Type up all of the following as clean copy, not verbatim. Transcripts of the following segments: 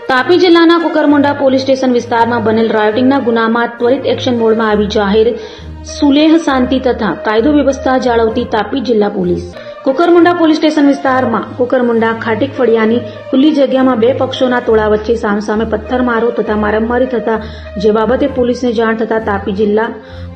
તાપી જિલ્લાના Kukarmunda police station વિસ્તારમાં બનેલ રાયોટિંગના ગુનામાં ત્વરિત એક્શન મોડમાં આવી જાહેર સુલેહ શાંતિ તથા કાયદો વ્યવસ્થા જાળવતી તાપી જિલ્લા પોલીસ કુકરમુંડા પોલીસ સ્ટેશન વિસ્તારમાં કુકરમુંડા ખાટીક ફળિયાની ખુલ્લી જગ્યામાં બે પક્ષોના ટોળા વચ્ચે સામસામે પથ્થરમારો તથા મારામારી થતા જે બાબતે પોલીસને જાણ થતા તાપી જિલ્લા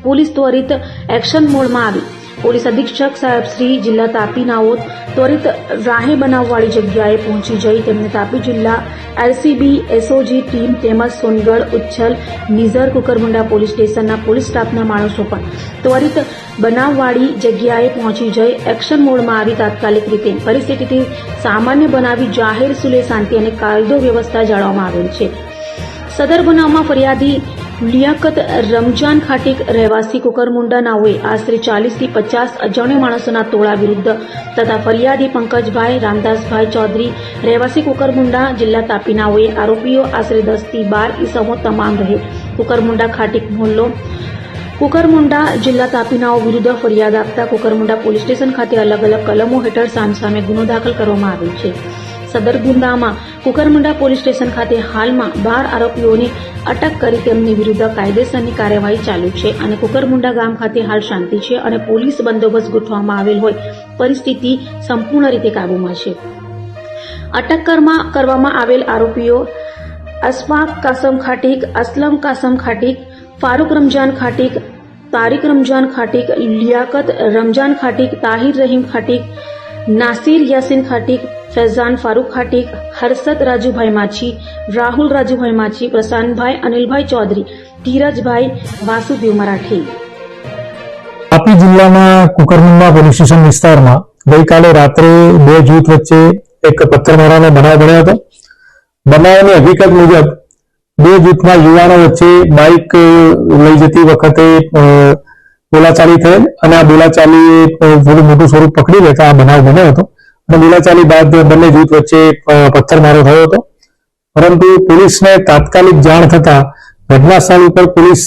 પોલીસ ત્વરિત એક્શન મોડમાં આવી પોલીસ અધિક્ષક સાહેબ શ્રી જિલ્લા તાપી નાઓ ત્વરિત રાહે બનાવવાળી જગ્યાએ પહોંચી જઈ તેમને તાપી જિલ્લા એલસીબી એસઓજી ટીમ તેમજ સોનગઢ ઉચ્છલ નિઝર કુકરમુંડા પોલીસ સ્ટેશનના પોલીસ સ્ટાફના માણસો પણ ત્વરિત બનાવવાળી જગ્યાએ પહોંચી જઈ એક્શન મોડમાં આવી તાત્કાલિક રીતે પરિસ્થિતિથી સામાન્ય બનાવી જાહેર સુલેહ શાંતિ અને કાયદો વ્યવસ્થા જાળવવામાં આવેલ છે સદર બનાવમાં ફરિયાદી લિયાકત રમજાન ખાટીક રહેવાસી કુકરમુંડા નાઓએ આશરે 40 થી 50 અજાણ્યા માણસોના ટોળા વિરુદ્ધ તથા ફરિયાદી પંકજભાઈ રામદાસભાઈ ચૌધરી રહેવાસી કુકરમુંડા જિલ્લા તાપી નાઓએ આરોપીઓ આશરે 10 થી 12 ઈસમો તમામ રહે કુકરમુંડા ખાટીક મોહલ્લો કુકરમુંડા જિલ્લા તાપી નાઓ વિરુદ્ધ ફરિયાદ આપતા કુકરમુંડા પોલીસ સ્ટેશન ખાતે અલગ અલગ કલમો હેઠળ સામસામે ગુનો દાખલ કરવામાં આવેલ છે સદર ગુનામાં કુકરમુંડા પોલીસ સ્ટેશન ખાતે હાલમાં 12 આરોપીઓને અટક કરી તેમની વિરુદ્ધ કાયદેસરની કાર્યવાહી ચાલુ છે અને કુકરમુંડા ગામ ખાતે હાલ શાંતિ છે અને પોલીસ બંદોબસ્ત ગોઠવવામાં આવેલ હોય પરિસ્થિતિ સંપૂર્ણ રીતે કાબૂમાં છે અટક કરવામાં આવેલ આરોપીઓ અશફાક કાસમ ખાટીક અસલમ કાસમ ખાટીક ફારૂક રમજાન ખાટીક તારીક રમજાન ખાટીક લિયાકત રમજાન ખાટીક તાહિર રહીમ ખાટીક નાસિર યાસીન ખાટીક फैजान फारूक खाटीक हर्षद राजूभाई माछी राहुल राजूभाई माछी प्रशांतभाई अनिलभाई चौधरी धीरजभाई वासुदेव मराठी तापी जिल्लाना कुकरमुंडा पोलीस स्टेशन विस्तारमा गईकाले रात्रे बे जूथ वच्चे एक पत्थरमारानो बनाव बन्यो हतो। बनावनी हकीकत मुजब बे जूथना युवानो वच्चे बाइक लई जती वखते बोलाचाली थयेल अने आ बोलाचाली थोडुं मोटुं स्वरूप पकड़ी लेता आ बनाव बन्यो हतो। बोलाचाली बाद बने जूथ वच्चे पत्थरमारो थयो हतो परंतु पुलिस ने तात्कालिक जाण थता घटना स्थल पर पुलिस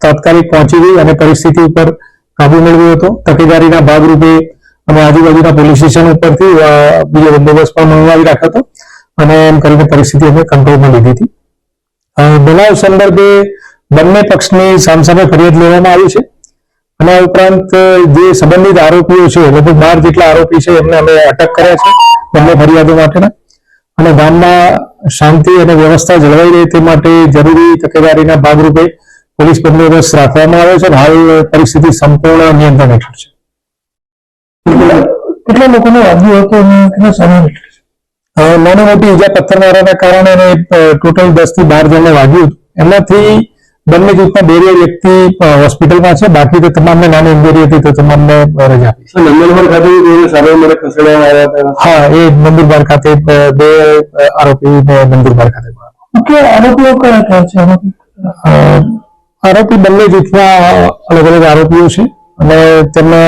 तात्कालिक पहुंची गई और परिस्थिति पर काबू मेळव्यो हतो। तकेदारीना भागरूपे अमे आजूबाजूना पोलीस स्टेशन उपरथी बीजो बंदोबस्त पण मंगावी राख्यो हतो अने एम करीने परिस्थिति अमे कंट्रोलमां लीधी हती। बनाव संदर्भे बंने पक्षनी सामसामे फरियाद लेवामां आवी छे અને ઉપરાંત જે સંબંધિત આરોપીઓ છે લગભગ 12 જેટલા આરોપી છે એમને અમે અટક કર્યા છે બંને ફરિયાદો માટેના અને ગામમાં શાંતિ અને વ્યવસ્થા જળવાઈ રહે તે માટે જરૂરી તકેદારીના ભાગરૂપે પોલીસ બંદોબસ્ત રાખવામાં આવ્યો છે અને હાલ પરિસ્થિતિ સંપૂર્ણ નિયંત્રણ હેઠળ છે। કેટલા લોકોને વાગ્યું હતું અને કેટલા સામાન્ય છે? નાની મોટી ઈજા પથ્થરમારાના કારણે અને ટોટલ 10 થી 12 જણને વાગ્યું એમાંથી બંને જૂથના 2 વ્યક્તિ હોસ્પિટલમાં છે બાકી તો તમામને નાની ઇન્જરી હતી તો તમામને રજા આપી છે। નંદુરબાર ખાતે સારવાર ખસેડવામાં આવ્યા હતા। હા એ નંદુરબાર ખાતે 2 આરોપી નંદુરબાર ખાતે મુખ્ય આરોપીઓ કયા કયા છે? આરોપી બંને જૂથના અલગ અલગ આરોપીઓ છે અને તેમને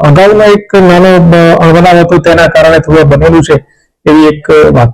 અગાઉના એક નાનો બનાવ હતો તેના કારણે થોડું બનેલું છે એવી એક વાત